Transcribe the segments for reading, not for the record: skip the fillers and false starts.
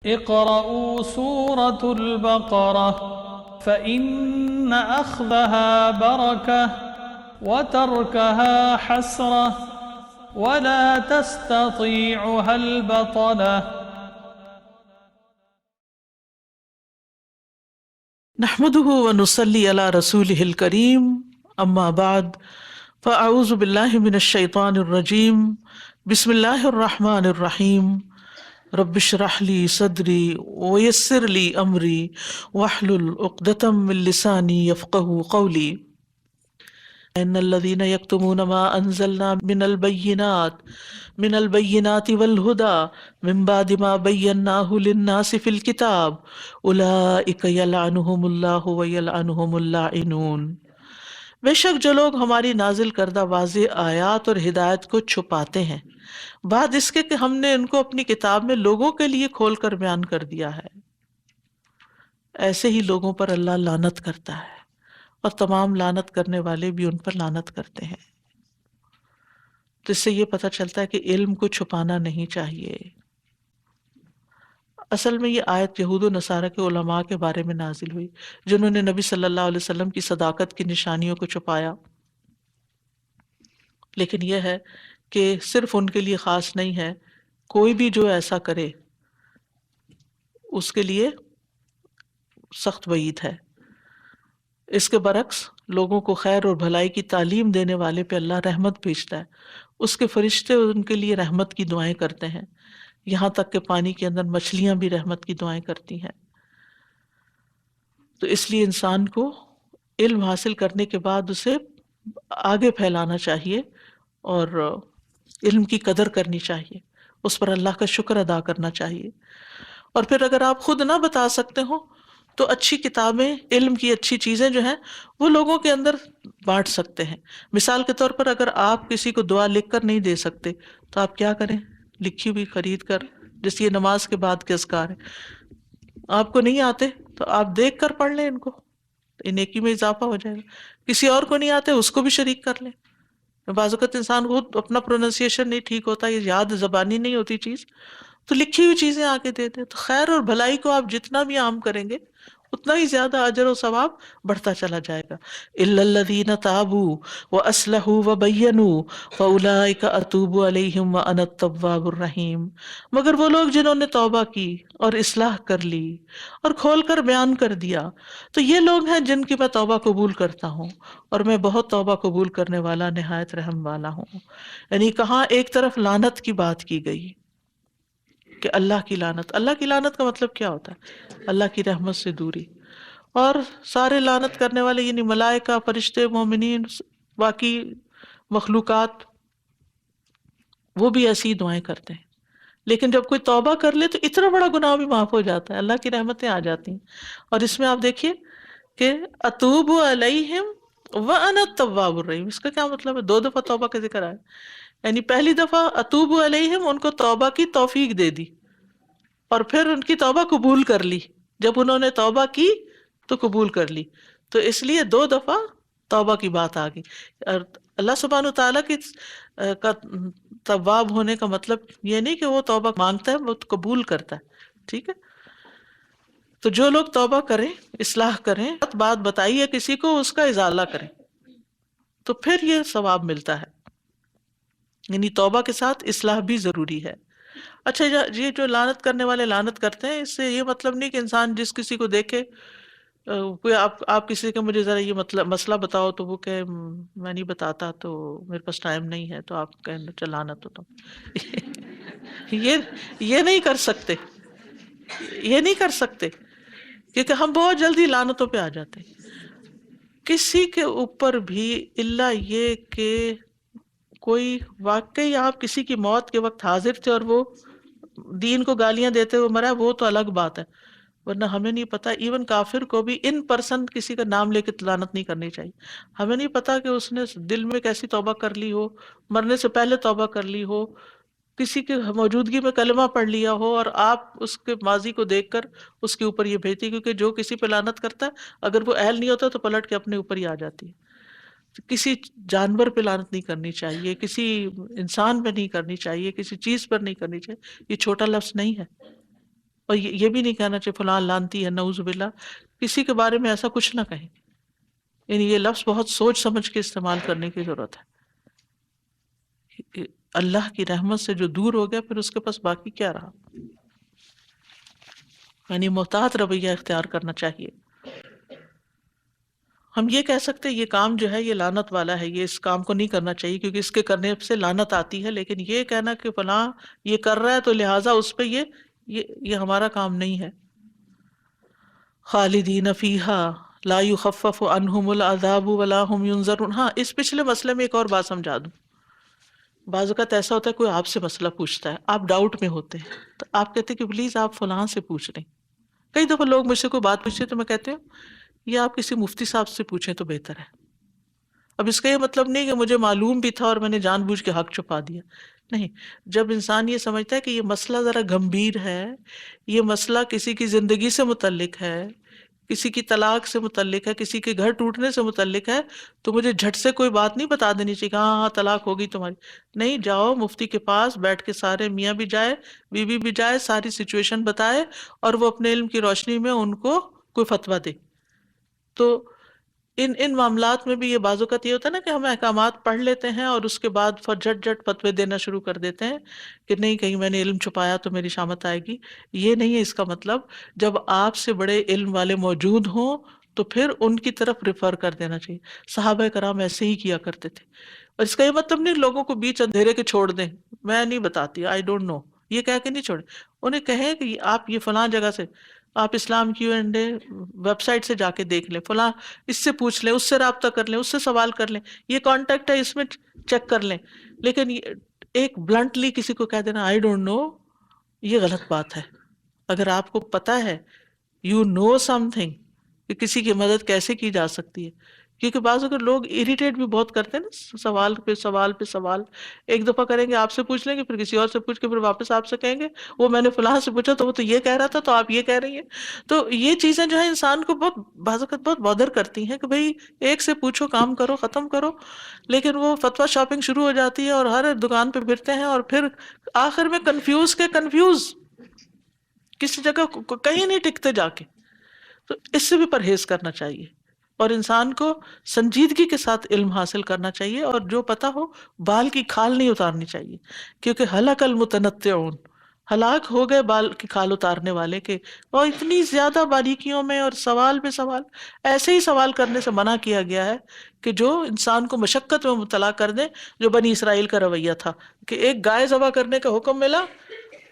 اقرأوا سورة البقرة فإن أخذها بركة وتركها حسرة ولا تستطيعها البطلة. نحمده ونصلي على رسوله الكريم اما بعد فاعوذ باللہ من الشیطان الرجیم بسم اللہ الرحمن الرحیم رب اشرح لي صدری ويسر لي امری واحلل عقدۃ من لسانی يفقهوا قولی ان الذين يكتمون ما انزلنا من البينات والهدى من بعد ما بيناه للناس في الكتاب اولئك يلعنهم الله ويلعنهم اللاعنون. بے شک جو لوگ ہماری نازل کردہ واضح آیات اور ہدایت کو چھپاتے ہیں بعد اس کے کہ ہم نے ان کو اپنی کتاب میں لوگوں کے لیے کھول کر بیان کر دیا ہے، ایسے ہی لوگوں پر اللہ لعنت کرتا ہے اور تمام لعنت کرنے والے بھی ان پر لعنت کرتے ہیں. تو اس سے یہ پتہ چلتا ہے کہ علم کو چھپانا نہیں چاہیے. اصل میں یہ آیت یہود و نصارہ کے علماء کے بارے میں نازل ہوئی جنہوں نے نبی صلی اللہ علیہ وسلم کی صداقت کی نشانیوں کو چھپایا. لیکن یہ ہے کہ صرف ان کے لیے خاص نہیں ہے، کوئی بھی جو ایسا کرے اس کے لیے سخت وعید ہے. اس کے برعکس لوگوں کو خیر اور بھلائی کی تعلیم دینے والے پہ اللہ رحمت بھیجتا ہے. اس کے فرشتے ان کے لیے رحمت کی دعائیں کرتے ہیں، یہاں تک کہ پانی کے اندر مچھلیاں بھی رحمت کی دعائیں کرتی ہیں. تو اس لیے انسان کو علم حاصل کرنے کے بعد اسے آگے پھیلانا چاہیے اور علم کی قدر کرنی چاہیے، اس پر اللہ کا شکر ادا کرنا چاہیے. اور پھر اگر آپ خود نہ بتا سکتے ہو تو اچھی کتابیں، علم کی اچھی چیزیں جو ہیں وہ لوگوں کے اندر بانٹ سکتے ہیں. مثال کے طور پر اگر آپ کسی کو دعا لکھ کر نہیں دے سکتے تو آپ کیا کریں، لکھی ہوئی خرید کر، جس یہ نماز کے بعد کے اذکار ہیں. آپ کو نہیں آتے تو آپ دیکھ کر پڑھ لیں ان کو، نیکی میں اضافہ ہو جائے گا. کسی اور کو نہیں آتے اس کو بھی شریک کر لیں. بعض اوقات انسان کو اپنا پروننسیشن نہیں ٹھیک ہوتا، یہ یاد زبانی نہیں ہوتی چیز، تو لکھی ہوئی چیزیں آ کے دیتے. تو خیر اور بھلائی کو آپ جتنا بھی عام کریں گے اتنا ہی زیادہ اجر و ثواب بڑھتا چلا جائے گا. الا الذین تابوا واصلحوا وبینوا فاولئک اتوب علیہم وانا التواب الرحیم. مگر وہ لوگ جنہوں نے توبہ کی اور اصلاح کر لی اور کھول کر بیان کر دیا تو یہ لوگ ہیں جن کی میں توبہ قبول کرتا ہوں اور میں بہت توبہ قبول کرنے والا نہایت رحم والا ہوں. یعنی کہاں ایک طرف لعنت کی بات کی گئی کہ اللہ کی لعنت. اللہ کی لعنت کا مطلب کیا ہوتا ہے؟ اللہ کی رحمت سے دوری. اور سارے لعنت کرنے والے یعنی ملائکہ، فرشتے، مومنین، باقی مخلوقات، وہ بھی ایسی دعائیں کرتے ہیں. لیکن جب کوئی توبہ کر لے تو اتنا بڑا گناہ بھی معاف ہو جاتا ہے، اللہ کی رحمتیں آ جاتی ہیں. اور اس میں آپ دیکھیے کہ اتوب علیہم وانا التواب الرحیم، اس کا کیا مطلب ہے؟ دو دفعہ توبہ کا ذکر آیا. یعنی پہلی دفعہ اتوب علیہم، ان کو توبہ کی توفیق دے دی اور پھر ان کی توبہ قبول کر لی. جب انہوں نے توبہ کی تو قبول کر لی، تو اس لیے دو دفعہ توبہ کی بات آ گئی. اور اللہ سبحانہ تعالیٰ کی کا تواب ہونے کا مطلب یہ نہیں کہ وہ توبہ مانگتا ہے، وہ قبول کرتا ہے. ٹھیک ہے، تو جو لوگ توبہ کریں، اصلاح کریں، بات بتائیے کسی کو، اس کا ازالہ کریں تو پھر یہ ثواب ملتا ہے. یعنی توبہ کے ساتھ اصلاح بھی ضروری ہے. اچھا، یہ جو لعنت کرنے والے لعنت کرتے ہیں، اس سے یہ مطلب نہیں کہ انسان جس کسی کو دیکھے، کوئی آپ کسی کا مجھے ذرا یہ مسئلہ بتاؤ تو وہ کہ میں نہیں بتاتا، تو میرے پاس ٹائم نہیں ہے، تو آپ کہیں چل لعنت ہوتا ہوں. یہ نہیں کر سکتے، یہ نہیں کر سکتے، کیونکہ ہم بہت جلدی لعنتوں پہ آ جاتے ہیں. کسی کے اوپر بھی الا یہ کہ کوئی واقعی آپ کسی کی موت کے وقت حاضر تھے اور وہ دین کو گالیاں دیتے ہوئے مرا، وہ تو الگ بات ہے، ورنہ ہمیں نہیں پتا. ایون کافر کو بھی ان پرسن کسی کا نام لے کے لعنت نہیں کرنی چاہیے. ہمیں نہیں پتا کہ اس نے دل میں کیسی توبہ کر لی ہو، مرنے سے پہلے توبہ کر لی ہو، کسی کی موجودگی میں کلمہ پڑھ لیا ہو، اور آپ اس کے ماضی کو دیکھ کر اس کے اوپر یہ بھیجتی، کیونکہ جو کسی پہ لعنت کرتا ہے اگر وہ اہل نہیں ہوتا تو پلٹ کے اپنے اوپر ہی آ جاتی ہے. کسی جانور پہ لعنت نہیں کرنی چاہیے، کسی انسان پہ نہیں کرنی چاہیے، کسی چیز پر نہیں کرنی چاہیے. یہ چھوٹا لفظ نہیں ہے، اور یہ بھی نہیں کہنا چاہیے فلاں لانتی ہے، نعوذ باللہ، کسی کے بارے میں ایسا کچھ نہ کہیں. یعنی یہ لفظ بہت سوچ سمجھ کے استعمال کرنے کی ضرورت ہے. کہ اللہ کی رحمت سے جو دور ہو گیا پھر اس کے پاس باقی کیا رہا. یعنی محتاط رویہ اختیار کرنا چاہیے. ہم یہ کہہ سکتے یہ کام جو ہے یہ لعنت والا ہے، یہ اس کام کو نہیں کرنا چاہیے کیونکہ اس کے کرنے سے لعنت آتی ہے، لیکن یہ کہنا کہ فلاں یہ کر رہا ہے تو لہٰذا اس پہ یہ ہمارا کام نہیں ہے. خالدین فیہا لا یخفف عنہم العذاب ولا هم ینظرون. ہاں اس پچھلے مسئلے میں ایک اور بات سمجھا دوں. بعض اوقات ایسا ہوتا ہے کوئی آپ سے مسئلہ پوچھتا ہے، آپ ڈاؤٹ میں ہوتے ہیں تو آپ کہتے ہیں کہ پلیز آپ فلاں سے پوچھ لیں. کئی دفعہ لوگ مجھ سے کوئی بات پوچھتے ہیں تو میں کہتی ہوں یہ آپ کسی مفتی صاحب سے پوچھیں تو بہتر ہے. اب اس کا یہ مطلب نہیں کہ مجھے معلوم بھی تھا اور میں نے جان بوجھ کے حق چھپا دیا. نہیں، جب انسان یہ سمجھتا ہے کہ یہ مسئلہ ذرا گمبھیر ہے، یہ مسئلہ کسی کی زندگی سے متعلق ہے، کسی کی طلاق سے متعلق ہے، کسی کے گھر ٹوٹنے سے متعلق ہے، تو مجھے جھٹ سے کوئی بات نہیں بتا دینی چاہیے کہ ہاں ہاں طلاق ہوگی تمہاری. نہیں، جاؤ مفتی کے پاس بیٹھ کے سارے میاں بھی جائے بیوی بھی جائے، ساری سچویشن بتائے اور وہ اپنے علم کی روشنی میں ان کو کوئی فتویٰ دے. تو ان معاملات میں بھی یہ بعض اوقات یہ ہوتا ہے نا کہ ہم احکامات پڑھ لیتے ہیں اور اس کے بعد جھٹ جھٹ فتوے دینا شروع کر دیتے ہیں کہ نہیں کہیں میں نے علم چھپایا تو میری شامت آئے گی. یہ نہیں ہے اس کا مطلب. جب آپ سے بڑے علم والے موجود ہوں تو پھر ان کی طرف ریفر کر دینا چاہیے. صحابہ کرام ایسے ہی کیا کرتے تھے. اور اس کا یہ مطلب نہیں لوگوں کو بیچ اندھیرے کے چھوڑ دیں، میں نہیں بتاتی، آئی ڈونٹ نو، یہ کہہ کے نہیں چھوڑیں. انہیں کہیں کہ آپ یہ فلاں جگہ سے، آپ اسلام Q&A ویب سائٹ سے جا کے دیکھ لیں، فلاں اس سے پوچھ لیں، اس سے رابطہ کر لیں، اس سے سوال کر لیں، یہ کانٹیکٹ ہے اس میں چیک کر لیں. لیکن ایک بلنٹلی کسی کو کہہ دینا آئی ڈونٹ نو، یہ غلط بات ہے. اگر آپ کو پتا ہے یو نو سم تھنگ کہ کسی کی مدد کیسے کی جا سکتی ہے، کیونکہ بعض اگر لوگ اریٹیٹ بھی بہت کرتے ہیں نا، سوال پہ سوال پہ سوال. ایک دفعہ کریں گے آپ سے پوچھ لیں گے، پھر کسی اور سے پوچھ کے پھر واپس آپ سے کہیں گے وہ میں نے فلاں سے پوچھا تو وہ تو یہ کہہ رہا تھا تو آپ یہ کہہ رہی ہیں. تو یہ چیزیں جو ہے انسان کو بہت بعض اوقات بہت بادر کرتی ہیں کہ بھئی ایک سے پوچھو، کام کرو، ختم کرو. لیکن وہ فتویٰ شاپنگ شروع ہو جاتی ہے اور ہر دکان پہ پھرتے ہیں اور پھر آخر میں کنفیوز کسی جگہ کہیں نہیں ٹکتے جا کے. تو اس سے بھی پرہیز کرنا چاہیے اور انسان کو سنجیدگی کے ساتھ علم حاصل کرنا چاہیے اور جو پتہ ہو بال کی کھال نہیں اتارنی چاہیے، کیونکہ ہلاک المتنطعون، ہلاک ہو گئے بال کی کھال اتارنے والے کے. اور اتنی زیادہ باریکیوں میں اور سوال پہ سوال، ایسے ہی سوال کرنے سے منع کیا گیا ہے کہ جو انسان کو مشقت میں مبتلا کر دے، جو بنی اسرائیل کا رویہ تھا کہ ایک گائے ذبح کرنے کا حکم ملا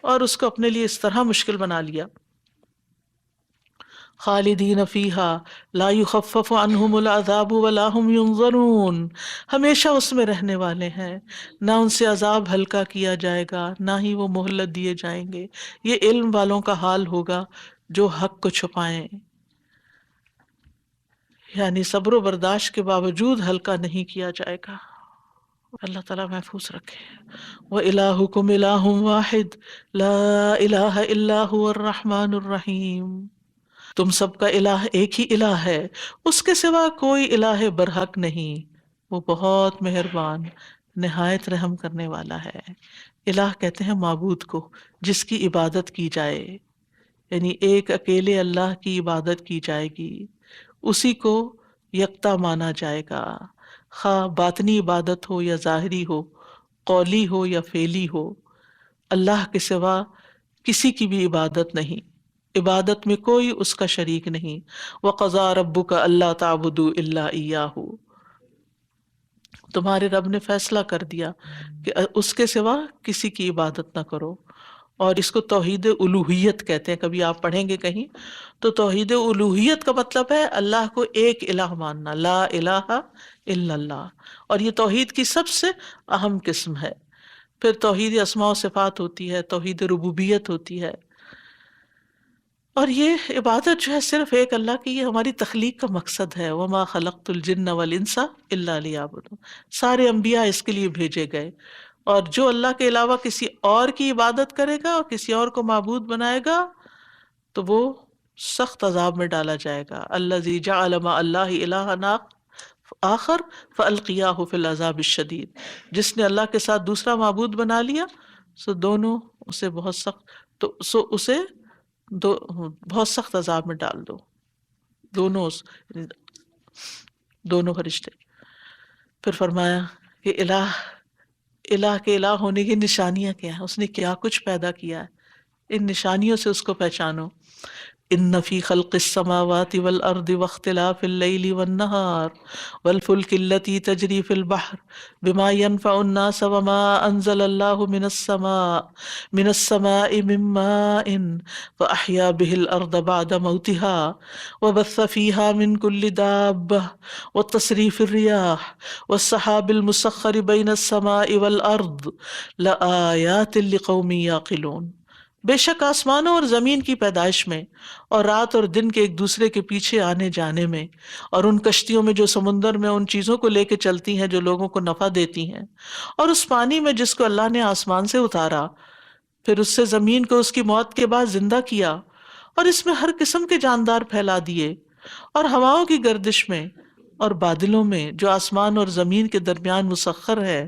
اور اس کو اپنے لیے اس طرح مشکل بنا لیا. خالدین فیہا لا یخفف عنہم العذاب ولا هم ینظرون. ہمیشہ اس میں رہنے والے ہیں، نہ ان سے عذاب ہلکا کیا جائے گا، نہ ہی وہ مہلت دیے جائیں گے. یہ علم والوں کا حال ہوگا جو حق کو چھپائیں، یعنی صبر و برداشت کے باوجود ہلکا نہیں کیا جائے گا. اللہ تعالیٰ محفوظ رکھے. وَإِلَٰهُكُمْ إِلَٰهٌ وَاحِدٌ لَا إِلَٰهَ إِلَّا هُوَ الرَّحْمَٰنُ الرَّحِيمُ. تم سب کا الہ ایک ہی الہ ہے، اس کے سوا کوئی الہ برحق نہیں، وہ بہت مہربان نہایت رحم کرنے والا ہے. الہ کہتے ہیں معبود کو جس کی عبادت کی جائے، یعنی ایک اکیلے اللہ کی عبادت کی جائے گی، اسی کو یکتا مانا جائے گا، خواہ باطنی عبادت ہو یا ظاہری ہو، قولی ہو یا فعلی ہو. اللہ کے سوا کسی کی بھی عبادت نہیں، عبادت میں کوئی اس کا شریک نہیں. وَقَضَىٰ رَبُّكَ أَلَّا تَعْبُدُوا إِلَّا إِيَّاهُ. تمہارے رب نے فیصلہ کر دیا کہ اس کے سوا کسی کی عبادت نہ کرو. اور اس کو توحید الوہیت کہتے ہیں. کبھی آپ پڑھیں گے کہیں تو توحید الوہیت کا مطلب ہے اللہ کو ایک الہ ماننا، لا الہ الا اللہ. اور یہ توحید کی سب سے اہم قسم ہے. پھر توحید اسماء و صفات ہوتی ہے، توحید ربوبیت ہوتی ہے. اور یہ عبادت جو ہے صرف ایک اللہ کی، یہ ہماری تخلیق کا مقصد ہے. وما خلقت الجن والانس الا لیعبدون. سارے انبیاء اس کے لیے بھیجے گئے. اور جو اللہ کے علاوہ کسی اور کی عبادت کرے گا اور کسی اور کو معبود بنائے گا تو وہ سخت عذاب میں ڈالا جائے گا. الذی جعل مع اللہ الہا آخر فالقیاہ فی العذاب الشدید. جس نے اللہ کے ساتھ دوسرا معبود بنا لیا سو دونوں اسے بہت سخت، تو اسے دو بہت سخت عذاب میں ڈال دو، دونوں دونوں فرشتے۔ پھر فرمایا کہ الہ کے الہ ہونے کی نشانیاں کیا ہیں، اس نے کیا کچھ پیدا کیا ہے، ان نشانیوں سے اس کو پہچانو۔ ان فی خلق السماوات والارض واختلاف اللیل والنہار والفلک التي تجری فی البحر بما ينفع الناس وما انزل اللہ من السماء من ماء فاحیا به الارض بعد موتها وبث فيها من كل دابة وتصریف الریاح والسحاب المسخر بین السماء والارض لآیات لقوم یعقلون۔ بے شک آسمانوں اور زمین کی پیدائش میں اور رات اور دن کے ایک دوسرے کے پیچھے آنے جانے میں اور ان کشتیوں میں جو سمندر میں ان چیزوں کو لے کے چلتی ہیں جو لوگوں کو نفع دیتی ہیں، اور اس پانی میں جس کو اللہ نے آسمان سے اتارا، پھر اس سے زمین کو اس کی موت کے بعد زندہ کیا، اور اس میں ہر قسم کے جاندار پھیلا دیے، اور ہواؤں کی گردش میں اور بادلوں میں جو آسمان اور زمین کے درمیان مسخر ہے۔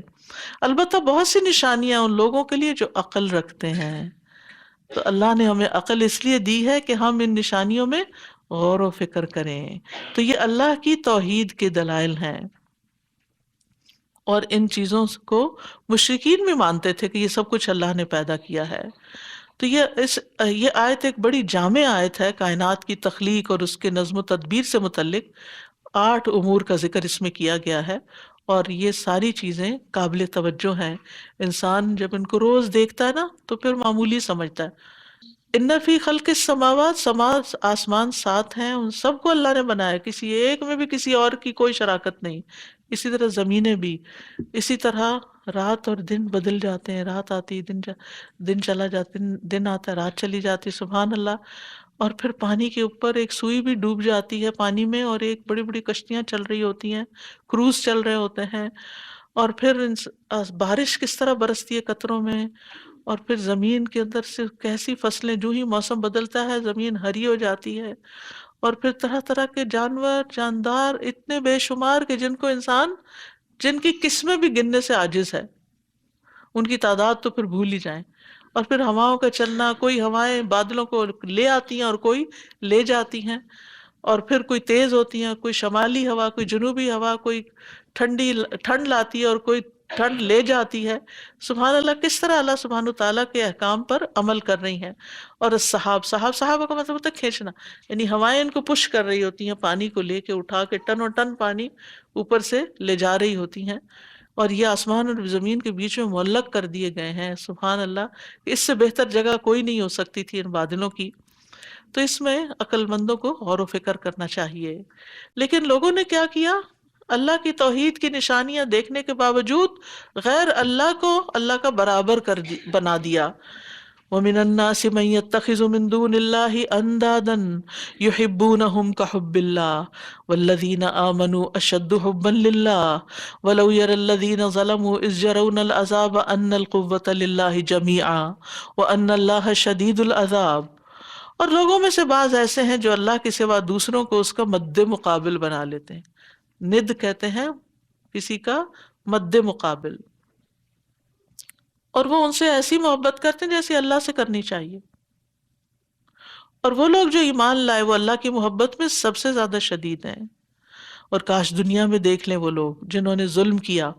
البتہ بہت سی نشانیاں ان لوگوں کے لیے جو عقل رکھتے ہیں۔ تو اللہ نے ہمیں عقل اس لیے دی ہے کہ ہم ان نشانیوں میں غور و فکر کریں۔ تو یہ اللہ کی توحید کے دلائل ہیں، اور ان چیزوں کو مشرکین بھی مانتے تھے کہ یہ سب کچھ اللہ نے پیدا کیا ہے۔ تو یہ آیت ایک بڑی جامع آیت ہے، کائنات کی تخلیق اور اس کے نظم و تدبیر سے متعلق 8 امور کا ذکر اس میں کیا گیا ہے، اور یہ ساری چیزیں قابل توجہ ہیں۔ انسان جب ان کو روز دیکھتا ہے نا تو پھر معمولی سمجھتا ہے۔ ان فی خلق السماوات، آسمان 7 ہیں، ان سب کو اللہ نے بنایا، کسی ایک میں بھی کسی اور کی کوئی شراکت نہیں۔ اسی طرح زمینیں بھی، اسی طرح رات اور دن بدل جاتے ہیں، رات آتی دن چلا جاتا، دن آتا ہے رات چلی جاتی، سبحان اللہ۔ اور پھر پانی کے اوپر ایک سوئی بھی ڈوب جاتی ہے پانی میں، اور ایک بڑی بڑی کشتیاں چل رہی ہوتی ہیں، کروز چل رہے ہوتے ہیں، اور پھر بارش کس طرح برستی ہے قطروں میں، اور پھر زمین کے اندر سے کیسی فصلیں، جو ہی موسم بدلتا ہے زمین ہری ہو جاتی ہے، اور پھر طرح طرح کے جانور جاندار اتنے بے شمار کہ جن کی قسمیں بھی گننے سے عاجز ہے، ان کی تعداد تو پھر بھول ہی جائیں۔ اور پھر ہواؤں کا چلنا، کوئی ہوائیں بادلوں کو لے آتی ہیں اور کوئی لے جاتی ہیں، اور پھر کوئی تیز ہوتی ہیں، کوئی شمالی ہوا، کوئی جنوبی ہوا، کوئی ٹھنڈ لاتی ہے اور کوئی ٹھنڈ لے جاتی ہے۔ سبحان اللہ، کس طرح اللہ سبحانہ تعالیٰ کے احکام پر عمل کر رہی ہیں۔ اور صحاب کا مطلب ہوتا ہے کھینچنا، یعنی ہوائیں ان کو پش کر رہی ہوتی ہیں، پانی کو لے کے اٹھا کے ٹن و ٹن پانی اوپر سے لے جا رہی ہوتی ہیں، اور یہ آسمان اور زمین کے بیچ میں معلق کر دیے گئے ہیں۔ سبحان اللہ، اس سے بہتر جگہ کوئی نہیں ہو سکتی تھی ان بادلوں کی۔ تو اس میں عقل مندوں کو غور و فکر کرنا چاہیے۔ لیکن لوگوں نے کیا کیا؟ اللہ کی توحید کی نشانیاں دیکھنے کے باوجود غیر اللہ کو اللہ کا برابر بنا دیا۔ وَمِنَ النَّاسِ مَن يَتَّخِذُ مِن دُونِ اللَّهِ أَندَادًا يُحِبُّونَهُمْ كَحُبِّ اللَّهِ وَالَّذِينَ آمَنُوا أَشَدُّ حُبًّا لِلَّهِ وَلَوْ يَرَى الَّذِينَ ظَلَمُوا إِذْ يَرَوْنَ الْعَذَابَ أَنَّ الْقُوَّةَ لِلَّهِ جَمِيعًا وَأَنَّ اللَّهَ شَدِيدُ الْعَذَابِ۔ اور لوگوں میں سے بعض ایسے ہیں جو اللہ کے سوا دوسروں کو اس کا مد مقابل بنا لیتے ہیں۔ ند کہتے ہیں کسی کا مد مقابل، اور وہ ان سے ایسی محبت کرتے ہیں جیسے اللہ سے کرنی چاہیے۔ اور وہ لوگ جو ایمان لائے وہ اللہ کی محبت میں سب سے زیادہ شدید ہیں۔ اور کاش دنیا میں دیکھ لیں وہ لوگ جنہوں نے ظلم کیا،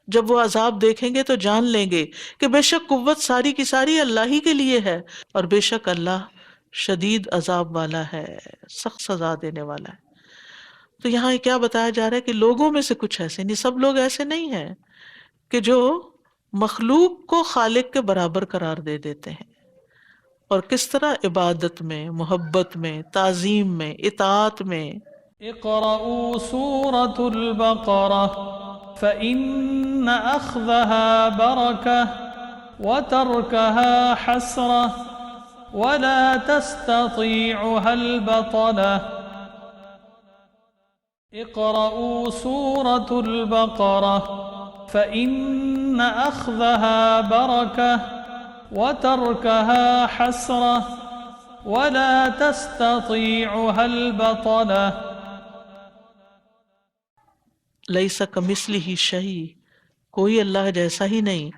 جب وہ عذاب دیکھیں گے تو جان لیں گے کہ بے شک قوت ساری کی ساری اللہ ہی کے لیے ہے، اور بے شک اللہ شدید عذاب والا ہے، سخت سزا دینے والا ہے۔ تو یہاں کیا بتایا جا رہا ہے کہ لوگوں میں سے کچھ ایسے نہیں، سب لوگ ایسے نہیں ہیں کہ جو مخلوق کو خالق کے برابر قرار دے دیتے ہیں۔ اور کس طرح عبادت میں، محبت میں، تعظیم میں، اطاعت میں۔ اقرأوا سورة البقرة فإن أخذها بركة وتركها حسرة ولا تستطيعها البطلة۔ اقرأوا سورة البقرة فإن أخذها بركة وتركها حسرة ولا تستطيعها البطلة۔ لیس کمثلہ شیء، کوئی اللہ جیسا ہی نہیں،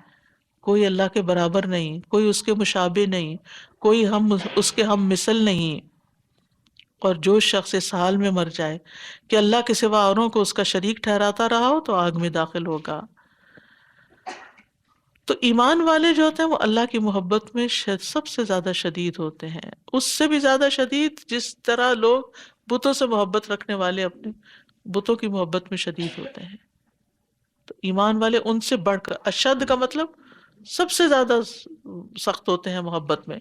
کوئی اللہ کے برابر نہیں، کوئی اس کے مشابہ نہیں، کوئی ہم اس کے ہم مثل نہیں. اور جو شخص اس حال میں مر جائے کہ اللہ کے سوا اوروں کو اس کا شریک ٹھہراتا رہا ہو تو آگ میں داخل ہوگا. تو ایمان والے جو ہوتے ہیں وہ اللہ کی محبت میں سب سے زیادہ شدید ہوتے ہیں، اس سے بھی زیادہ شدید جس طرح لوگ بتوں سے محبت رکھنے والے اپنے بتوں کی محبت میں شدید ہوتے ہیں. تو ایمان والے ان سے بڑھ کر، اشد کا مطلب سب سے زیادہ سخت ہوتے ہیں محبت میں.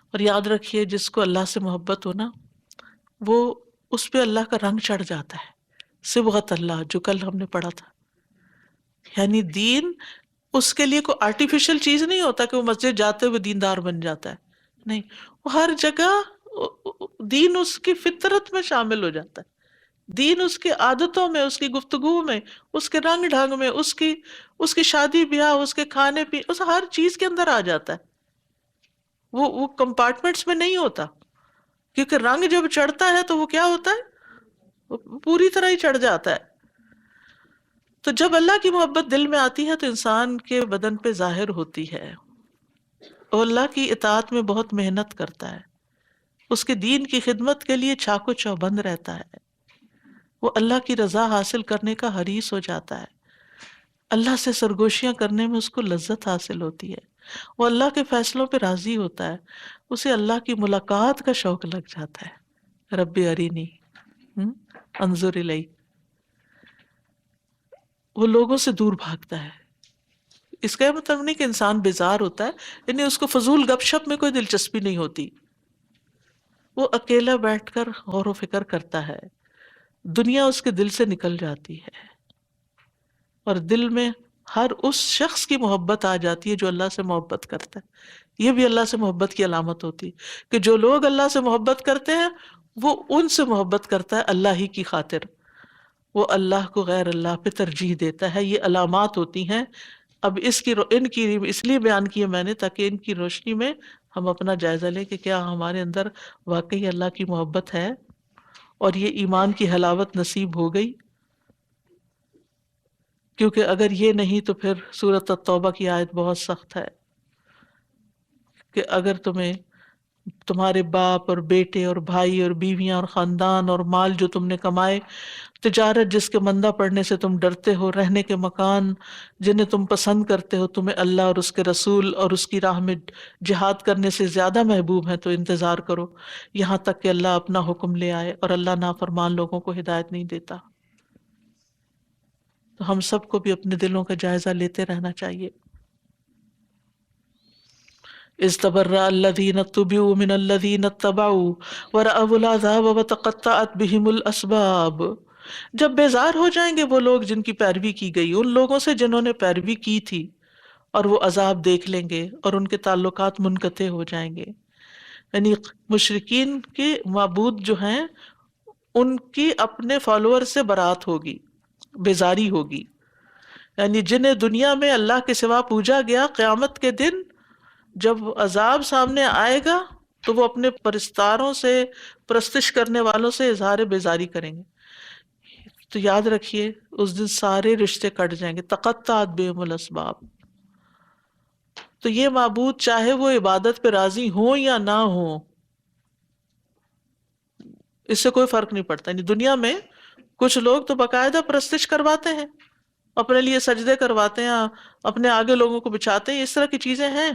اور یاد رکھیے جس کو اللہ سے محبت ہو نا، وہ اس پہ اللہ کا رنگ چڑھ جاتا ہے. صبغت اللہ جو کل ہم نے پڑھا تھا، یعنی دین اس کے لیے کوئی آرٹیفیشل چیز نہیں ہوتا کہ وہ مسجد جاتے ہوئے دیندار بن جاتا ہے. نہیں، وہ ہر جگہ دین اس کی فطرت میں شامل ہو جاتا ہے. دین اس کی عادتوں میں، اس کی گفتگو میں، اس کے رنگ ڈھنگ میں، اس کی شادی بیاہ، اس کے کھانے پینے، اس ہر چیز کے اندر آ جاتا ہے. وہ کمپارٹمنٹس میں نہیں ہوتا، کیونکہ رنگ جب چڑھتا ہے تو وہ کیا ہوتا ہے، وہ پوری طرح ہی چڑھ جاتا ہے. تو جب اللہ کی محبت دل میں آتی ہے تو انسان کے بدن پہ ظاہر ہوتی ہے. وہ اللہ کی اطاعت میں بہت محنت کرتا ہے، اس کے دین کی خدمت کے لیے چاق و چوبند رہتا ہے، وہ اللہ کی رضا حاصل کرنے کا حریص ہو جاتا ہے، اللہ سے سرگوشیاں کرنے میں اس کو لذت حاصل ہوتی ہے، وہ اللہ کے فیصلوں پہ راضی ہوتا ہے، اسے اللہ کی ملاقات کا شوق لگ جاتا ہے. رب ارینی انظر الی. وہ لوگوں سے دور بھاگتا ہے. اس کا مطلب نہیں کہ انسان بیزار ہوتا ہے، یعنی اس کو فضول گپ شپ میں کوئی دلچسپی نہیں ہوتی. وہ اکیلا بیٹھ کر غور و فکر کرتا ہے، دنیا اس کے دل سے نکل جاتی ہے، اور دل میں ہر اس شخص کی محبت آ جاتی ہے جو اللہ سے محبت کرتا ہے. یہ بھی اللہ سے محبت کی علامت ہوتی ہے کہ جو لوگ اللہ سے محبت کرتے ہیں وہ ان سے محبت کرتا ہے اللہ ہی کی خاطر، وہ اللہ کو غیر اللہ پہ ترجیح دیتا ہے. یہ علامات ہوتی ہیں. اب ان کی اس لیے بیان کی ہے میں نے تاکہ ان کی روشنی میں ہم اپنا جائزہ لیں کہ کیا ہمارے اندر واقعی اللہ کی محبت ہے اور یہ ایمان کی حلاوت نصیب ہو گئی. کیونکہ اگر یہ نہیں تو پھر سورۃ التوبہ کی آیت بہت سخت ہے کہ اگر تمہارے باپ اور بیٹے اور بھائی اور بیویاں اور خاندان اور مال جو تم نے کمائے، تجارت جس کے مندہ پڑنے سے تم ڈرتے ہو، رہنے کے مکان جنہیں تم پسند کرتے ہو، تمہیں اللہ اور اس کے رسول اور اس کی راہ میں جہاد کرنے سے زیادہ محبوب ہیں، تو انتظار کرو یہاں تک کہ اللہ اپنا حکم لے آئے، اور اللہ نافرمان لوگوں کو ہدایت نہیں دیتا. تو ہم سب کو بھی اپنے دلوں کا جائزہ لیتے رہنا چاہیے. اذ تبرأ الذین اتبعوا من الذین اتبعوا ورأوا العذاب وتقطعت بهم الاسباب. جب بیزار ہو جائیں گے وہ لوگ جن کی پیروی کی گئی ان لوگوں سے جنہوں نے پیروی کی تھی، اور وہ عذاب دیکھ لیں گے اور ان کے تعلقات منقطع ہو جائیں گے. یعنی مشرکین کے معبود جو ہیں ان کی اپنے فالوور سے برات ہوگی، بیزاری ہوگی. یعنی جنہیں دنیا میں اللہ کے سوا پوجا گیا، قیامت کے دن جب عذاب سامنے آئے گا تو وہ اپنے پرستاروں سے، پرستش کرنے والوں سے اظہار بیزاری کریں گے. تو یاد رکھیے اس دن سارے رشتے کٹ جائیں گے. تقطعت بہم الاسباب. تو یہ معبود چاہے وہ عبادت پہ راضی ہوں یا نہ ہوں، اس سے کوئی فرق نہیں پڑتا. یعنی دنیا میں کچھ لوگ تو باقاعدہ پرستش کرواتے ہیں، اپنے لیے سجدے کرواتے ہیں، اپنے آگے لوگوں کو بچھاتے ہیں، اس طرح کی چیزیں ہیں.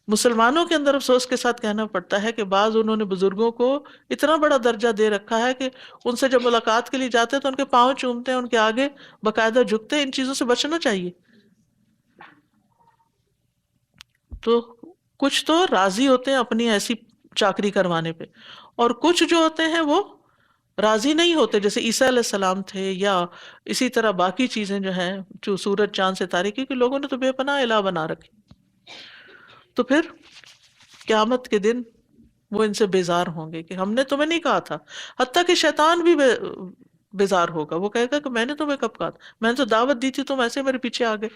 مسلمانوں کے اندر افسوس کے ساتھ کہنا پڑتا ہے کہ بعض انہوں نے بزرگوں کو اتنا بڑا درجہ دے رکھا ہے کہ ان سے جب ملاقات کے لیے جاتے ہیں تو ان کے پاؤں چومتے ہیں، ان کے آگے باقاعدہ جھکتے ہیں. ان چیزوں سے بچنا چاہیے. تو کچھ تو راضی ہوتے ہیں اپنی ایسی چاکری کروانے پہ، اور کچھ جو ہوتے ہیں وہ راضی نہیں ہوتے، جیسے عیسیٰ علیہ السلام تھے، یا اسی طرح باقی چیزیں جو ہیں، جو سورج چاند ستارے، کیونکہ لوگوں نے تو بے پناہ الہ بنا رکھی. تو پھر قیامت کے دن وہ ان سے بیزار ہوں گے کہ ہم نے تمہیں نہیں کہا تھا. حتیٰ کہ شیطان بھی بیزار ہوگا، وہ کہے گا کہ میں نے تمہیں کب کہا تھا، میں نے تو دعوت دی تھی، تم ایسے میرے پیچھے آ گئے.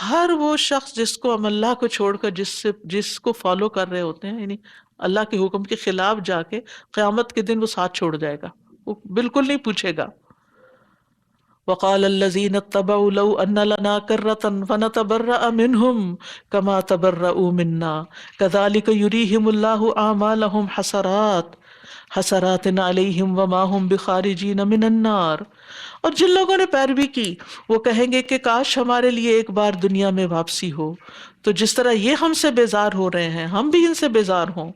ہر وہ شخص جس کو ہم اللہ کو چھوڑ کر جس کو فالو کر رہے ہوتے ہیں، یعنی اللہ کے حکم کے خلاف جا کے، قیامت کے دن وہ ساتھ چھوڑ جائے گا، وہ بالکل نہیں پوچھے گا. وقال الذين اتبعوا لو ان لنا كرة فنتبرأ منهم كما تبرؤوا منا كذلك يريهم الله اعمالهم حسرات علیہم وما ہم بخارجین من النار. اور جن لوگوں نے پیروی کی وہ کہیں گے کہ کاش ہمارے لیے ایک بار دنیا میں واپسی ہو، تو جس طرح یہ ہم سے بیزار ہو رہے ہیں ہم بھی ان سے بیزار ہوں،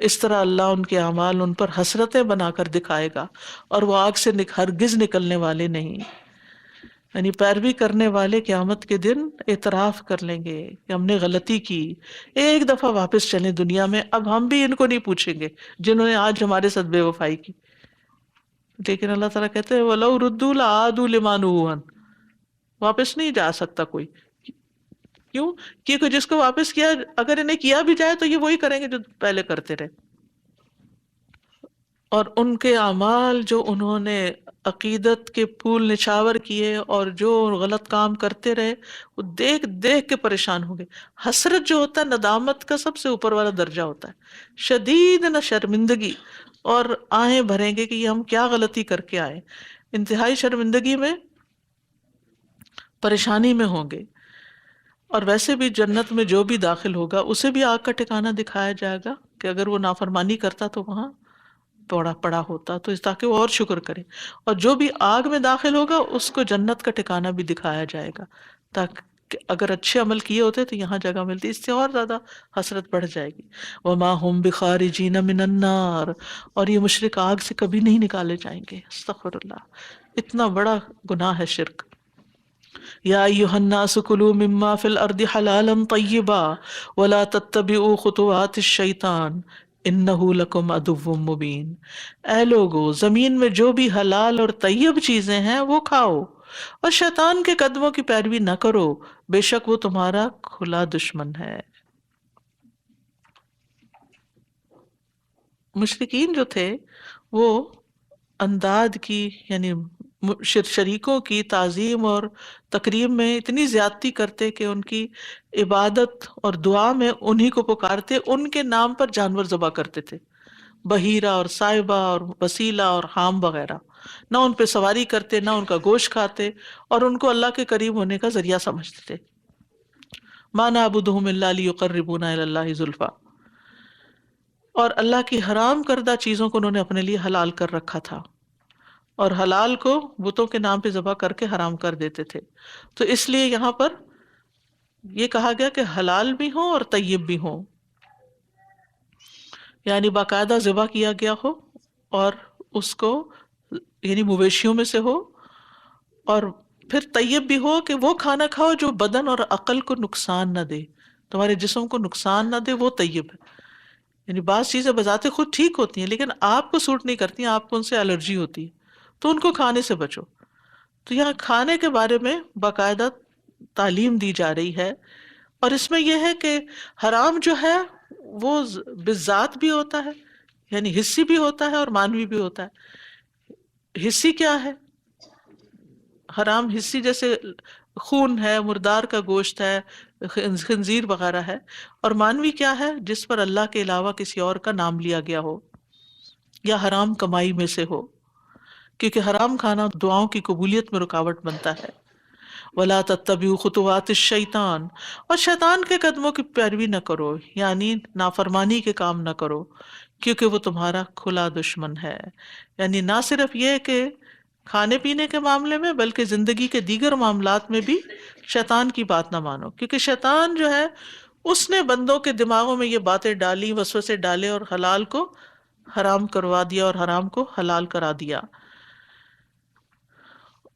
اس طرح اللہ ان کے اعمال ان پر حسرتیں بنا کر دکھائے گا اور وہ آگ سے ہرگز نکلنے والے نہیں. یعنی پیروی کرنے والے قیامت کے دن اعتراف کر لیں گے کہ ہم نے غلطی کی، ایک دفعہ واپس چلیں دنیا میں، اب ہم بھی ان کو نہیں پوچھیں گے جنہوں نے آج ہمارے ساتھ بے وفائی کی. لیکن اللہ تعالیٰ کہتے ہیں وَلَوْ رُدُّوا لَعَادُوا لِمَا نُهُوا عَنْهُ، واپس نہیں جا سکتا کوئی. کیوں؟ کیونکہ جس کو واپس کیا، اگر انہیں کیا بھی جائے تو یہ وہی کریں گے جو پہلے کرتے رہے. اور ان کے اعمال جو انہوں نے عقیدت کے پھول نچھاور کیے اور جو غلط کام کرتے رہے، وہ دیکھ دیکھ کے پریشان ہوں گے. حسرت جو ہوتا ہے ندامت کا سب سے اوپر والا درجہ ہوتا ہے، شدید نہ شرمندگی، اور آہیں بھریں گے کہ یہ ہم کیا غلطی کر کے آئے. انتہائی شرمندگی میں، پریشانی میں ہوں گے. اور ویسے بھی جنت میں جو بھی داخل ہوگا اسے بھی آگ کا ٹھکانہ دکھایا جائے گا کہ اگر وہ نافرمانی کرتا تو وہاں پڑا ہوتا، تو اس تاکہ وہ اور شکر کرے. اور جو بھی آگ میں داخل ہوگا اس کو جنت کا ٹھکانہ بھی دکھایا جائے گا، تاکہ اگر اچھے عمل کیے ہوتے تو یہاں جگہ ملتی، اس سے اور زیادہ حسرت بڑھ جائے گی. وما هم بخارجین من النار، اور یہ مشرک آگ سے کبھی نہیں نکالے جائیں گے. استغفر اللہ، اتنا بڑا گناہ ہے شرک. یا ایھا الناس کلوا مما فی الارض حلالا طیبا ولا تتبعوا خطوات الشیطان انہ لکم عدو مبین. اے لوگو، زمین میں جو بھی حلال اور طیب چیزیں ہیں وہ کھاؤ اور شیطان کے قدموں کی پیروی نہ کرو، بے شک وہ تمہارا کھلا دشمن ہے. مشرکین جو تھے وہ انداد کی، یعنی شریکوں کی تعظیم اور تکریم میں اتنی زیادتی کرتے کہ ان کی عبادت اور دعا میں انہی کو پکارتے، ان کے نام پر جانور ذبح کرتے تھے، بحیرہ اور صائبہ اور وسیلہ اور حام وغیرہ. نہ ان پہ سواری کرتے، نہ ان کا گوشت کھاتے، اور ان کو اللہ کے قریب ہونے کا ذریعہ سمجھتے تھے. ما نعبدہم الا لیقربونا الی اللہ زلفی. اور اللہ کی حرام کردہ چیزوں کو انہوں نے اپنے لیے حلال کر رکھا تھا، اور حلال کو بتوں کے نام پہ ذبح کر کے حرام کر دیتے تھے. تو اس لیے یہاں پر یہ کہا گیا کہ حلال بھی ہوں اور طیب بھی ہوں، یعنی باقاعدہ ذبح کیا گیا ہو اور اس کو یعنی مویشیوں میں سے ہو، اور پھر طیب بھی ہو کہ وہ کھانا کھاؤ جو بدن اور عقل کو نقصان نہ دے، تمہارے جسم کو نقصان نہ دے، وہ طیب ہے. یعنی بعض چیزیں بذات خود ٹھیک ہوتی ہیں لیکن آپ کو سوٹ نہیں کرتی ہیں، آپ کو ان سے الرجی ہوتی ہے، تو ان کو کھانے سے بچو. تو یہاں کھانے کے بارے میں باقاعدہ تعلیم دی جا رہی ہے، اور اس میں یہ ہے کہ حرام جو ہے وہ بالذات بھی ہوتا ہے، یعنی حسی بھی ہوتا ہے اور معنوی بھی ہوتا ہے. حسی کیا ہے؟ حرام حسی جیسے خون ہے، مردار کا گوشت ہے، خنزیر وغیرہ ہے. اور معنوی کیا ہے؟ جس پر اللہ کے علاوہ کسی اور کا نام لیا گیا ہو یا حرام کمائی میں سے ہو، کیونکہ حرام کھانا دعاؤں کی قبولیت میں رکاوٹ بنتا ہے. ولا تتبعوا خطوات الشیطان، اور شیطان کے قدموں کی پیروی نہ کرو، یعنی نافرمانی کے کام نہ کرو، کیونکہ وہ تمہارا کھلا دشمن ہے. یعنی نہ صرف یہ کہ کھانے پینے کے معاملے میں بلکہ زندگی کے دیگر معاملات میں بھی شیطان کی بات نہ مانو، کیونکہ شیطان جو ہے اس نے بندوں کے دماغوں میں یہ باتیں ڈالی، وسوسے ڈالے، اور حلال کو حرام کروا دیا اور حرام کو حلال کرا دیا.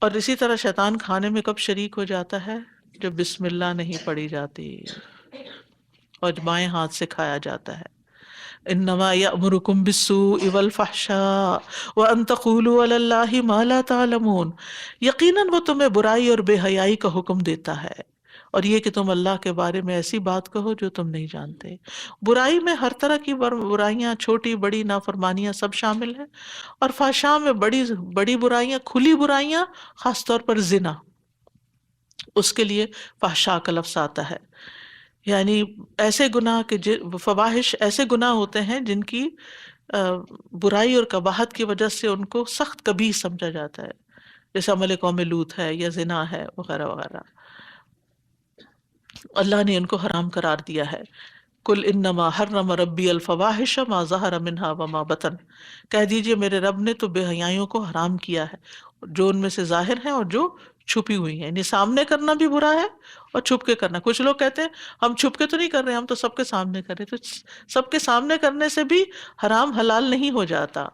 اور اسی طرح شیطان کھانے میں کب شریک ہو جاتا ہے؟ جب بسم اللہ نہیں پڑھی جاتی اور بائیں ہاتھ سے کھایا جاتا ہے. انما یأمرکم بالسوء والفحشاء وان تقولوا علی اللہ ما لا تعلمون. یقیناً وہ تمہیں برائی اور بے حیائی کا حکم دیتا ہے، اور یہ کہ تم اللہ کے بارے میں ایسی بات کہو جو تم نہیں جانتے. برائی میں ہر طرح کی برائیاں، چھوٹی بڑی نافرمانیاں سب شامل ہیں، اور فحشاء میں بڑی برائیاں، کھلی برائیاں، خاص طور پر زنا، اس کے لیے فحشاء کا لفظ آتا ہے. یعنی ایسے گناہ کہ فواحش ایسے گناہ ہوتے ہیں جن کی برائی اور قباحت کی وجہ سے ان کو سخت قبیح سمجھا جاتا ہے. جیسے عمل قوم لوط ہے یا زنا ہے وغیرہ وغیرہ، اللہ نے ان کو حرام قرار دیا ہے۔ کل انما حرم ربی الفواحش ما ظہر منہا وما بطن، کہہ دیجئے میرے رب نے تو بے حیائیوں کو حرام کیا ہے، جو ان میں سے ظاہر ہیں اور جو چھپی ہوئی ہیں، یعنی سامنے کرنا بھی برا ہے اور چھپ کے کرنا۔ کچھ لوگ کہتے ہیں ہم چھپ کے تو نہیں کر رہے، ہم تو سب کے سامنے کر رہے، تو سب کے سامنے کرنے سے بھی حرام حلال نہیں ہو جاتا۔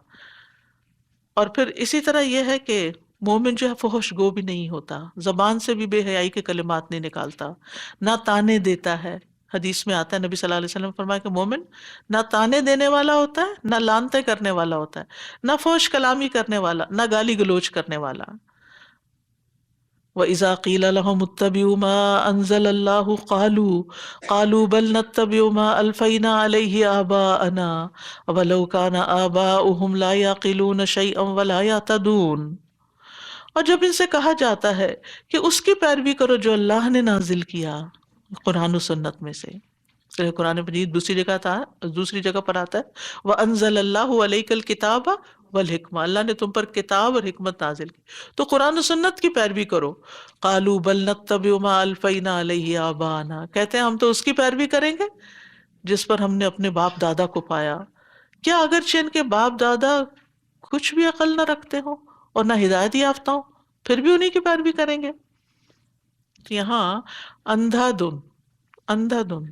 اور پھر اسی طرح یہ ہے کہ مومن جو ہے فحش گو بھی نہیں ہوتا، زبان سے بھی بے حیائی کے کلمات نہیں نکالتا، نہ تانے دیتا ہے۔ حدیث میں آتا ہے نبی صلی اللہ علیہ وسلم نے فرمایا کہ مومن نہ تانے دینے والا ہوتا ہے، نہ لانتے کرنے والا ہوتا ہے، نہ فحش کلامی کرنے والا، نہ گالی گلوچ کرنے والا۔ وَإِذَا قِيلَ لَهُمُ اتَّبِعُوا مَا أَنزَلَ اللَّهُ قَالُوا بَلْ نَتَّبِعُ مَا أَلْفَيْنَا عَلَيْهِ آبَاءَنَا وَلَوْ كَانَ آبَاؤُهُمْ لَا يَعْقِلُونَ شَيْئًا وَلَا يَهْتَدُونَ۔ اور جب ان سے کہا جاتا ہے کہ اس کی پیروی کرو جو اللہ نے نازل کیا قرآن و سنت میں سے، تو قرآن مجید دوسری جگہ پر آتا ہے وَأَنزَلَ اللَّهُ عَلَيْكَ الْكِتَابَ وَالْحِكْمَةَ، اللہ نے تم پر کتاب اور حکمت نازل کی، تو قرآن و سنت کی پیروی کرو۔ قَالُوا بَلْ نَتَّبِعُ مَا أَلْفَيْنَا عَلَيْهِ آبَاءَنَا، کہتے ہیں ہم تو اس کی پیروی کریں گے جس پر ہم نے اپنے باپ دادا کو پایا۔ کیا اگرچہ ان کے باپ دادا کچھ بھی عقل نہ رکھتے ہوں اور نہ ہدایت یافتہ ہوں، پھر بھی انہی کی پیروی کریں گے؟ یہاں اندھا دھن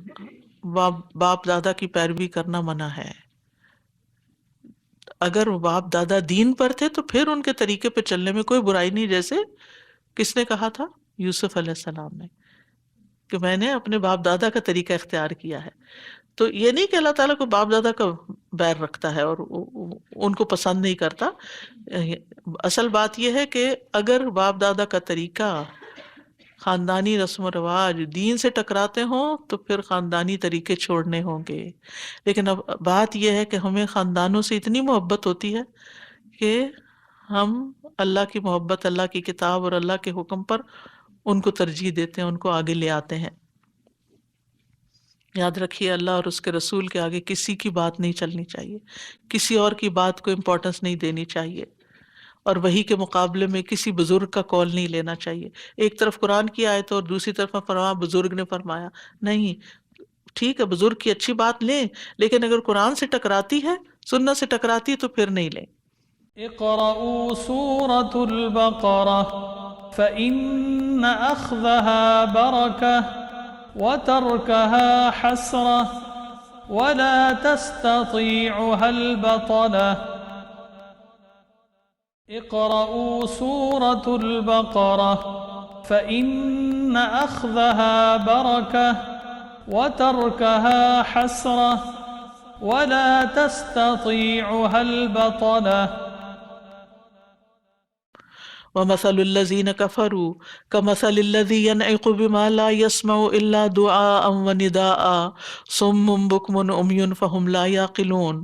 باپ دادا کی پیروی کرنا منع ہے۔ اگر وہ باپ دادا دین پر تھے تو پھر ان کے طریقے پہ چلنے میں کوئی برائی نہیں، جیسے کس نے کہا تھا؟ یوسف علیہ السلام نے، کہ میں نے اپنے باپ دادا کا طریقہ اختیار کیا ہے۔ تو یہ نہیں کہ اللہ تعالیٰ کو باپ دادا کا بیر رکھتا ہے اور ان کو پسند نہیں کرتا۔ اصل بات یہ ہے کہ اگر باپ دادا کا طریقہ، خاندانی رسم و رواج دین سے ٹکراتے ہوں تو پھر خاندانی طریقے چھوڑنے ہوں گے۔ لیکن اب بات یہ ہے کہ ہمیں خاندانوں سے اتنی محبت ہوتی ہے کہ ہم اللہ کی محبت، اللہ کی کتاب اور اللہ کے حکم پر ان کو ترجیح دیتے ہیں، ان کو آگے لے آتے ہیں۔ یاد رکھیے اللہ اور اس کے رسول کے آگے کسی کی بات نہیں چلنی چاہیے، کسی اور کی بات کو امپورٹنس نہیں دینی چاہیے، اور وحی کے مقابلے میں کسی بزرگ کا قول نہیں لینا چاہیے۔ ایک طرف قرآن کی آیت اور دوسری طرف فرمایا بزرگ نے فرمایا، نہیں، ٹھیک ہے بزرگ کی اچھی بات لیں، لیکن اگر قرآن سے ٹکراتی ہے، سنت سے ٹکراتی ہے تو پھر نہیں لیں۔ اقرأوا سورة البقرة فإن أخذها بركة وتركها حسرة ولا تستطيعها البطلة۔ اقرأوا سورة البقرة فإن أخذها بركة وتركها حسرة ولا تستطيعها البطلة۔ وَمَثَلُ الَّذِينَ كَفَرُوا كَمَثَلِ الَّذِي يَنْعِقُ بِمَا لَا يَسْمَعُ إِلَّا دُعَاءً وَنِدَاءً صُمٌّ بُكْمٌ عُمْيٌ فَهُمْ لَا يَعْقِلُونَ۔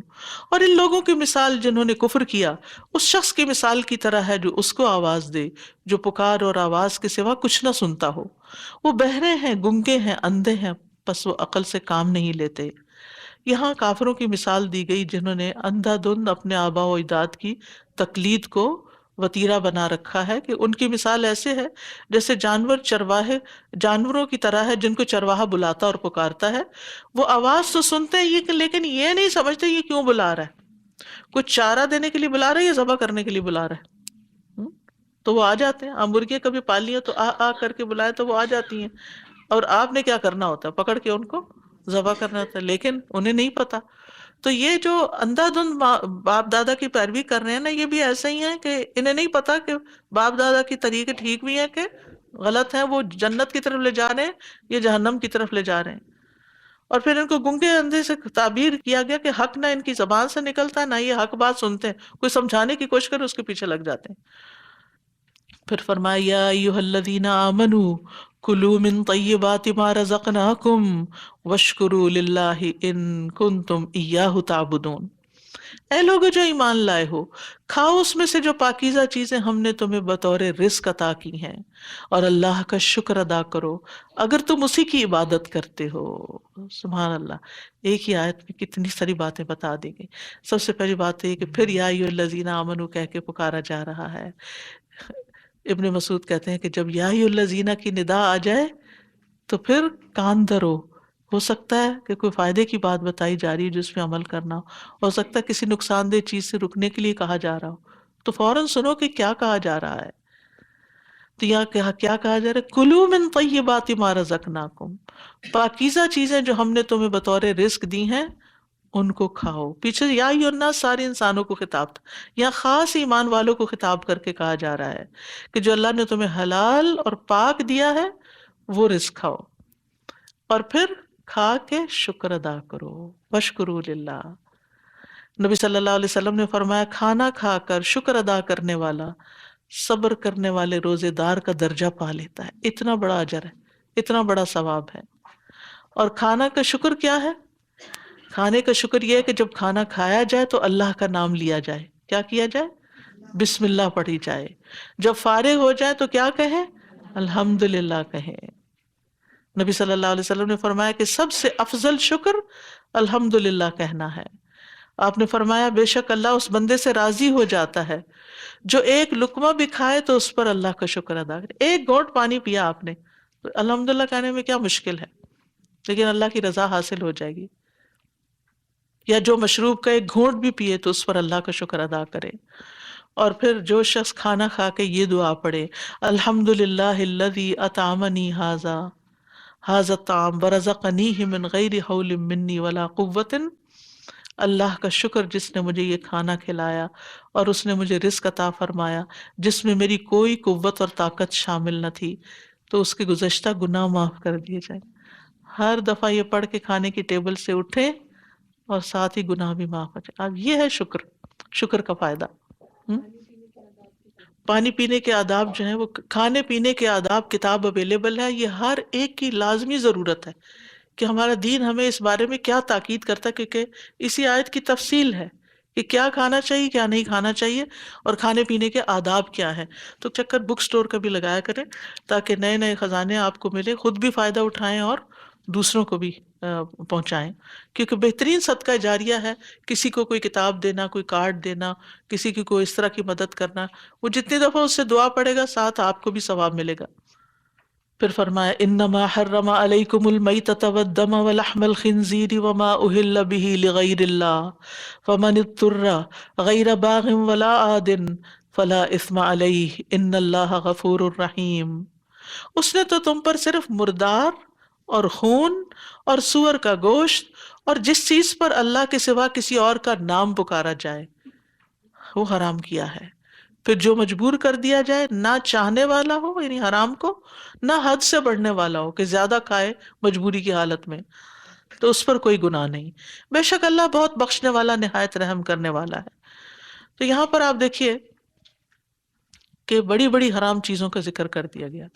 اور ان لوگوں کی مثال جنہوں نے کفر کیا اس شخص کی مثال کی طرح ہے جو اس کو آواز دے جو پکار اور آواز کے سوا کچھ نہ سنتا ہو۔ وہ بہرے ہیں، گنگے ہیں، اندھے ہیں، پس وہ عقل سے کام نہیں لیتے۔ یہاں کافروں کی مثال دی گئی جنہوں نے اندھا دھند اپنے آباء و اجداد کی تقلید کو وتیرہ بنا رکھا ہے، کہ ان کی مثال ایسے ہے جیسے جانوروں کی طرح ہے جن کو چرواہا بلاتا اور پکارتا ہے۔ وہ آواز تو سنتے ہیں لیکن یہ نہیں سمجھتے یہ کیوں بلا رہا ہے، کچھ چارہ دینے کے لیے بلا رہا ہے یا ذبح کرنے کے لیے بلا رہا ہے۔ تو وہ آ جاتے ہیں، آپ مرغیاں کبھی پال ہیں تو آ کر کے بلائے تو وہ آ جاتی ہیں، اور آپ نے کیا کرنا ہوتا ہے، پکڑ کے ان کو ذبح کرنا ہوتا ہے، لیکن انہیں نہیں پتا۔ تو یہ جو اندھا دھند باپ دادا کی پیروی کر رہے ہیں نا، یہ بھی ایسے ہی ہیں کہ انہیں نہیں پتا کہ باپ دادا کی طریقے ٹھیک بھی ہیں کہ غلط ہیں، وہ جنت کی طرف لے جا رہے ہیں یا جہنم کی طرف لے جا رہے ہیں۔ اور پھر ان کو گنگے اندھے سے تعبیر کیا گیا کہ حق نہ ان کی زبان سے نکلتا ہے نہ یہ حق بات سنتے ہیں، کوئی سمجھانے کی کوشش کرے اس کے پیچھے لگ جاتے ہیں۔ پھر فرمایا یا ایھا الذین آمنوا کلوا من طیبات ما رزقناکم واشکروا للہ ان کنتم ایاہ تعبدون۔ اے لوگو جو ایمان لائے ہو، کھاؤ اس میں سے جو پاکیزہ چیزیں ہم نے تمہیں بطور رزق عطا کی ہیں، اور اللہ کا شکر ادا کرو اگر تم اسی کی عبادت کرتے ہو۔ سبحان اللہ، ایک ہی آیت میں کتنی ساری باتیں بتا دی گئی۔ سب سے پہلی بات یہ کہ پھر یا ایھا الذین آمنوا کہہ کے پکارا جا رہا ہے۔ ابن مسعود کہتے ہیں کہ جب یا ایھا الذین کی ندا آ جائے تو پھر کان دھرو. ہو سکتا ہے کہ کوئی فائدے کی بات بتائی جا رہی ہے جس پہ عمل کرنا ہو سکتا ہے کسی نقصان دہ چیز سے رکنے کے لیے کہا جا رہا ہو، تو فوراً سنو کہ کیا کہا جا رہا ہے. تو یہاں کیا کہا جا رہا ہے؟ کلوا من طیبات ما رزقناکم، پاکیزہ چیزیں جو ہم نے تمہیں بطور رزق دی ہیں ان کو کھاؤ. پیچھے یا ایھا الناس سارے انسانوں کو خطاب تھا، یہاں خاص ایمان والوں کو خطاب کر کے کہا جا رہا ہے کہ جو اللہ نے تمہیں حلال اور پاک دیا ہے وہ رزق کھاؤ، اور پھر کھا کے شکر ادا کرو. واشکروا للہ. نبی صلی اللہ علیہ وسلم نے فرمایا کھانا کھا کر شکر ادا کرنے والا صبر کرنے والے روزے دار کا درجہ پا لیتا ہے. اتنا بڑا اجر ہے، اتنا بڑا ثواب ہے. اور کھانا کا شکر کیا ہے؟ کھانے کا شکر یہ ہے کہ جب کھانا کھایا جائے تو اللہ کا نام لیا جائے. کیا کیا جائے؟ بسم اللہ پڑھی جائے. جب فارغ ہو جائے تو کیا کہیں؟ الحمدللہ کہیں. نبی صلی اللہ علیہ وسلم نے فرمایا کہ سب سے افضل شکر الحمدللہ کہنا ہے. آپ نے فرمایا بے شک اللہ اس بندے سے راضی ہو جاتا ہے جو ایک لقمہ بھی کھائے تو اس پر اللہ کا شکر ادا کرے. ایک گھونٹ پانی پیا آپ نے تو الحمدللہ کہنے میں کیا مشکل ہے، لیکن اللہ کی رضا حاصل ہو جائے گی. یا جو مشروب کا ایک گھونٹ بھی پیے تو اس پر اللہ کا شکر ادا کرے. اور پھر جو شخص کھانا کھا کے یہ دعا پڑھے الحمدللہ الذی اطعمنی ھذا الطعام ورزقنیہ من غیر حول منی ولا قوۃ، اللہ کا شکر جس نے مجھے یہ کھانا کھلایا اور اس نے مجھے رزق عطا فرمایا جس میں میری کوئی قوت اور طاقت شامل نہ تھی، تو اس کے گزشتہ گناہ معاف کر دیے جائیں. ہر دفعہ یہ پڑھ کے کھانے کی ٹیبل سے اٹھے اور ساتھ ہی گناہ بھی معاف ہو جائے. اب یہ ہے شکر کا فائدہ. پانی پینے کے آداب جو ہیں وہ کھانے پینے کے آداب کتاب اویلیبل ہے. یہ ہر ایک کی لازمی ضرورت ہے کہ ہمارا دین ہمیں اس بارے میں کیا تاکید کرتا ہے، کیونکہ اسی آیت کی تفصیل ہے کہ کیا کھانا چاہیے کیا نہیں کھانا چاہیے اور کھانے پینے کے آداب کیا ہیں. تو چکر بک سٹور کا بھی لگایا کریں تاکہ نئے نئے خزانے آپ کو ملے، خود بھی فائدہ اٹھائیں اور دوسروں کو بھی پہنچائیں. کیونکہ بہترین صدقہ جاریہ ہے کسی کو کوئی کتاب دینا، کوئی کارڈ دینا، کسی کی کوئی اس طرح کی مدد کرنا. وہ جتنی دفعہ اس سے دعا پڑے گا ساتھ آپ کو بھی ثواب ملے گا. پھر فرمایا انما حرم علیکم المیتۃ والدم ولحم الخنزیر وما اہل بہ لغیر اللہ فمن اضطر غیر باغ ولا عاد فلا اثم علیہ ان اللہ غفور الرحیم. اس نے تو تم پر صرف مردار اور خون اور سور کا گوشت اور جس چیز پر اللہ کے سوا کسی اور کا نام پکارا جائے وہ حرام کیا ہے. پھر جو مجبور کر دیا جائے، نہ چاہنے والا ہو یعنی حرام کو، نہ حد سے بڑھنے والا ہو کہ زیادہ کھائے مجبوری کی حالت میں، تو اس پر کوئی گناہ نہیں. بے شک اللہ بہت بخشنے والا نہایت رحم کرنے والا ہے. تو یہاں پر آپ دیکھیے کہ بڑی بڑی حرام چیزوں کا ذکر کر دیا گیا.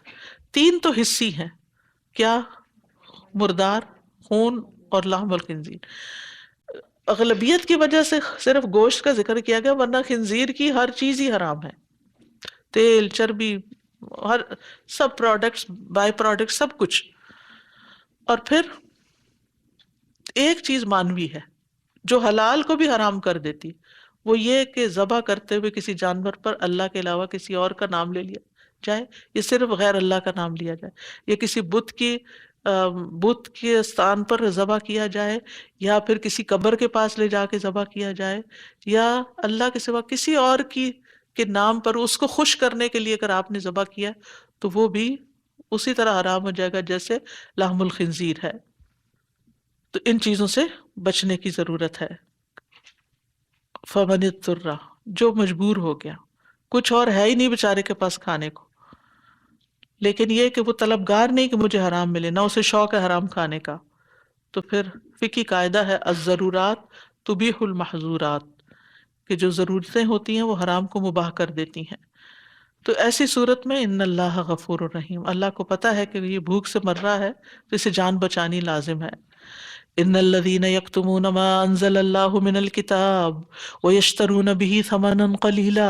3 تو حصی ہیں، کیا؟ مردار، خون اور لحم الخنزیر. اغلبیت کی وجہ سے صرف گوشت کا ذکر کیا گیا، ورنہ خنزیر کی ہر چیز ہی حرام ہے. تیل، چربی، ہر سب پروڈکٹس، بائی پروڈکٹ، سب کچھ. اور پھر ایک چیز مانوی ہے جو حلال کو بھی حرام کر دیتی، وہ یہ کہ ذبح کرتے ہوئے کسی جانور پر اللہ کے علاوہ کسی اور کا نام لے لیا جائے، یہ صرف غیر اللہ کا نام لیا جائے، یا کسی بت کے استان پر ذبح کیا جائے، یا پھر کسی قبر کے پاس لے جا کے ذبح کیا جائے، یا اللہ کے سوا کسی اور کے نام پر اس کو خوش کرنے کے لیے اگر آپ نے ذبح کیا تو وہ بھی اسی طرح حرام ہو جائے گا جیسے لحم الخنزیر ہے. تو ان چیزوں سے بچنے کی ضرورت ہے. فمن اضطر، جو مجبور ہو گیا، کچھ اور ہے ہی نہیں بیچارے کے پاس کھانے کو، لیکن یہ کہ وہ طلبگار نہیں کہ مجھے حرام ملے، نہ اسے شوق ہے حرام کھانے کا، تو پھر فقہی قاعدہ ہے الضرورات تبیح المحظورات، کہ جو ضرورتیں ہوتی ہیں وہ حرام کو مباح کر دیتی ہیں. تو ایسی صورت میں ان اللہ غفور الرحیم، اللہ کو پتہ ہے کہ یہ بھوک سے مر رہا ہے تو اسے جان بچانی لازم ہے. ان الذين يكتمون ما انزل الله من الكتاب ويشترون به ثمنا قليلا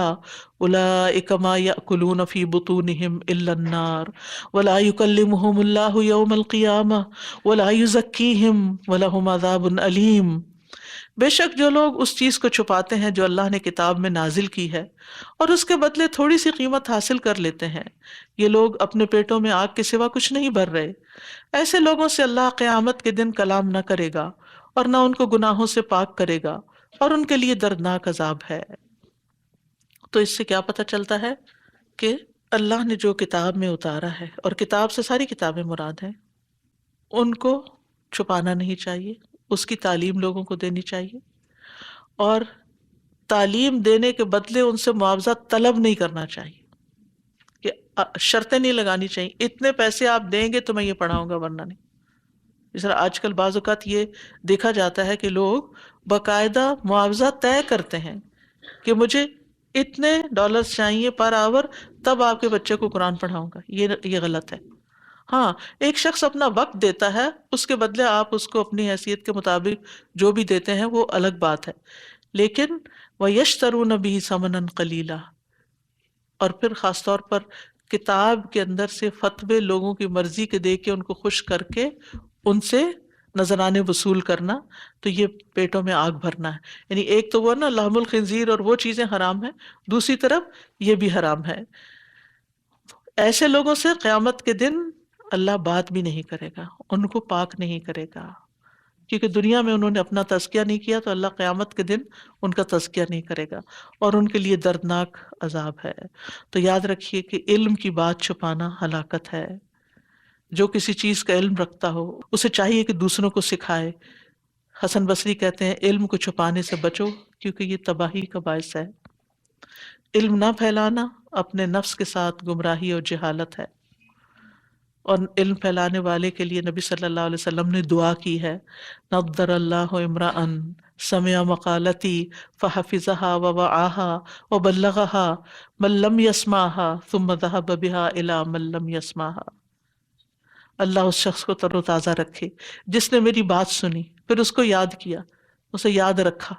اولئك ما ياكلون في بطونهم الا النار ولا يكلمهم الله يوم القيامه ولا يزكيهم ولهم عذاب اليم. بے شک جو لوگ اس چیز کو چھپاتے ہیں جو اللہ نے کتاب میں نازل کی ہے اور اس کے بدلے تھوڑی سی قیمت حاصل کر لیتے ہیں، یہ لوگ اپنے پیٹوں میں آگ کے سوا کچھ نہیں بھر رہے۔ ایسے لوگوں سے اللہ قیامت کے دن کلام نہ کرے گا اور نہ ان کو گناہوں سے پاک کرے گا، اور ان کے لیے دردناک عذاب ہے۔ تو اس سے کیا پتہ چلتا ہے کہ اللہ نے جو کتاب میں اتارا ہے، اور کتاب سے ساری کتابیں مراد ہیں، ان کو چھپانا نہیں چاہیے، اس کی تعلیم لوگوں کو دینی چاہیے، اور تعلیم دینے کے بدلے ان سے معاوضہ طلب نہیں کرنا چاہیے، کہ شرطیں نہیں لگانی چاہیے اتنے پیسے آپ دیں گے تو میں یہ پڑھاؤں گا ورنہ نہیں۔ جس طرح آج کل بعض اوقات یہ دیکھا جاتا ہے کہ لوگ باقاعدہ معاوضہ طے کرتے ہیں کہ مجھے اتنے ڈالرز چاہیے پر آور، تب آپ کے بچے کو قرآن پڑھاؤں گا۔ یہ غلط ہے۔ ہاں، ایک شخص اپنا وقت دیتا ہے، اس کے بدلے آپ اس کو اپنی حیثیت کے مطابق جو بھی دیتے ہیں وہ الگ بات ہے، لیکن وَيَشْتَرُونَ بِهِ ثَمَنًا قَلِيلًا، اور پھر خاص طور پر کتاب کے اندر سے فتوے لوگوں کی مرضی کے دے کے ان کو خوش کر کے ان سے نذرانے وصول کرنا، تو یہ پیٹوں میں آگ بھرنا ہے۔ یعنی ایک تو وہ نا لحم الخنزیر اور وہ چیزیں حرام ہیں، دوسری طرف یہ بھی حرام ہے۔ ایسے لوگوں سے قیامت کے دن اللہ بات بھی نہیں کرے گا، ان کو پاک نہیں کرے گا، کیونکہ دنیا میں انہوں نے اپنا تزکیہ نہیں کیا، تو اللہ قیامت کے دن ان کا تزکیہ نہیں کرے گا، اور ان کے لیے دردناک عذاب ہے۔ تو یاد رکھیے کہ علم کی بات چھپانا ہلاکت ہے۔ جو کسی چیز کا علم رکھتا ہو اسے چاہیے کہ دوسروں کو سکھائے۔ حسن بصری کہتے ہیں علم کو چھپانے سے بچو، کیونکہ یہ تباہی کا باعث ہے۔ علم نہ پھیلانا اپنے نفس کے ساتھ گمراہی اور جہالت ہے، اور علم پھیلانے والے کے لیے نبی صلی اللہ علیہ وسلم نے دعا کی ہے، نضر اللہ امرأ سمع مقالتی فحفظها ووعاها وبلغها من لم يسمعها ثم ذهب بها الى من لم يسمعها۔ اللہ اس شخص کو تر و تازہ رکھے جس نے میری بات سنی، پھر اس کو یاد کیا، اسے یاد رکھا،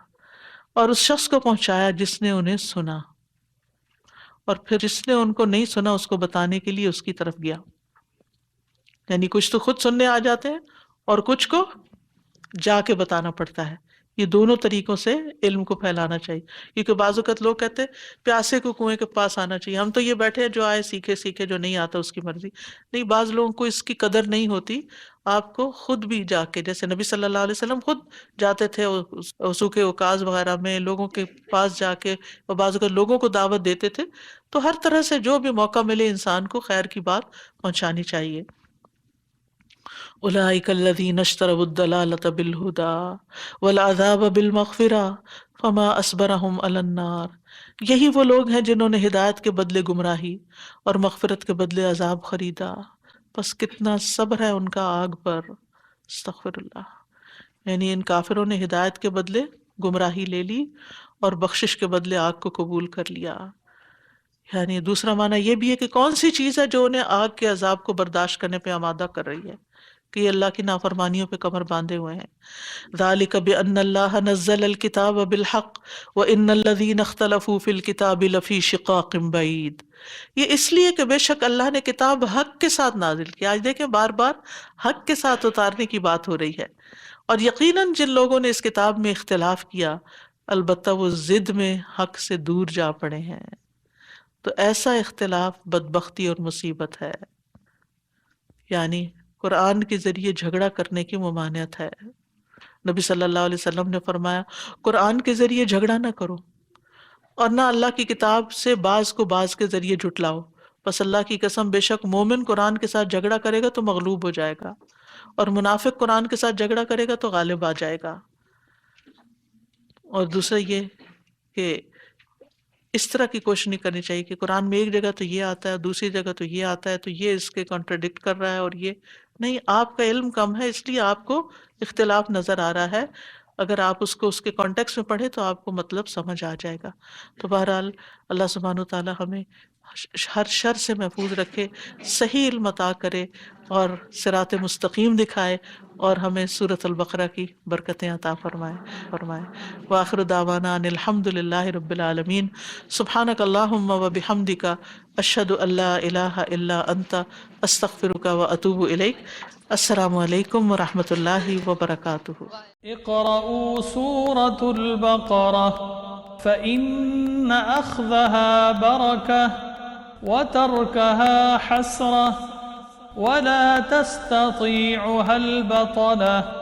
اور اس شخص کو پہنچایا جس نے انہیں سنا، اور پھر جس نے ان کو نہیں سنا اس کو بتانے کے لیے اس کی طرف گیا۔ یعنی کچھ تو خود سننے آ جاتے ہیں اور کچھ کو جا کے بتانا پڑتا ہے۔ یہ دونوں طریقوں سے علم کو پھیلانا چاہیے، کیونکہ بعض اوقات لوگ کہتے ہیں پیاسے کو کنویں کے پاس آنا چاہیے، ہم تو یہ بیٹھے ہیں جو آئے سیکھے سیکھے، جو نہیں آتا اس کی مرضی۔ نہیں، بعض لوگوں کو اس کی قدر نہیں ہوتی۔ آپ کو خود بھی جا کے، جیسے نبی صلی اللہ علیہ وسلم خود جاتے تھے وضو کے اوقاز وغیرہ میں، لوگوں کے پاس جا کے، اور بعض اوقات لوگوں کو دعوت دیتے تھے۔ تو ہر طرح سے جو بھی موقع ملے انسان کو خیر کی بات پہنچانی چاہیے۔ اولئک الذین اشتروا الضلالۃ بالہدی والعذاب بالمغفرہ فما اصبرہم علی النار۔ یہی وہ لوگ ہیں جنہوں نے ہدایت کے بدلے گمراہی اور مغفرت کے بدلے عذاب خریدا، پس کتنا صبر ہے ان کا آگ پر۔ استغفر اللہ۔ یعنی ان کافروں نے ہدایت کے بدلے گمراہی لے لی اور بخشش کے بدلے آگ کو قبول کر لیا۔ یعنی دوسرا معنی یہ بھی ہے کہ کون سی چیز ہے جو انہیں آگ کے عذاب کو برداشت کرنے پہ آمادہ کر رہی ہے، کہ یہ اللہ کی نافرمانیوں پہ کمر باندھے ہوئے ہیں۔ ذالک بأن اللہ نزل الکتاب بالحق وان الذین اختلفوا فی الکتاب لفی شقاق بعید۔ یہ اس لیے کہ بے شک اللہ نے کتاب حق کے ساتھ نازل کی۔ آج دیکھیں بار بار حق کے ساتھ اتارنے کی بات ہو رہی ہے، اور یقیناً جن لوگوں نے اس کتاب میں اختلاف کیا البتہ وہ ضد میں حق سے دور جا پڑے ہیں۔ تو ایسا اختلاف بدبختی اور مصیبت ہے، یعنی قرآن کے ذریعے جھگڑا کرنے کی ممانعت ہے۔ نبی صلی اللہ علیہ وسلم نے فرمایا قرآن کے ذریعے جھگڑا نہ کرو، اور نہ اللہ کی کتاب سے بعض کو بعض کے ذریعے جھٹلاؤ، بس اللہ کی قسم بے شک مومن قرآن کے ساتھ جھگڑا کرے گا تو مغلوب ہو جائے گا، اور منافق قرآن کے ساتھ جھگڑا کرے گا تو غالب آ جائے گا۔ اور دوسرا یہ کہ اس طرح کی کوشش نہیں کرنی چاہیے کہ قرآن میں ایک جگہ تو یہ آتا ہے، دوسری جگہ تو یہ آتا ہے، تو یہ اس کے کانٹراڈکٹ کر رہا ہے، اور یہ نہیں۔ آپ کا علم کم ہے اس لیے آپ کو اختلاف نظر آ رہا ہے، اگر آپ اس کو اس کے کانٹیکسٹ میں پڑھیں تو آپ کو مطلب سمجھ آ جائے گا۔ تو بہرحال اللہ سبحانہ و تعالی ہمیں ہر شر سے محفوظ رکھے، صحیح علم عطا کرے اور صراط مستقیم دکھائے، اور ہمیں سورۃ البقرہ کی برکتیں عطا فرمائے۔ وآخر دعوانا ان الحمد للہ رب العالمین۔ سبحانک اللہم وبحمدک، اشہد ان لا الہ الا انت، استغفرک واتوب الیک۔ السلام علیکم ورحمۃ اللہ وبرکاتہ۔ اقرأوا سورة البقرة فإن أخذها بركة وتركها حسرة ولا تستطيعها البطلة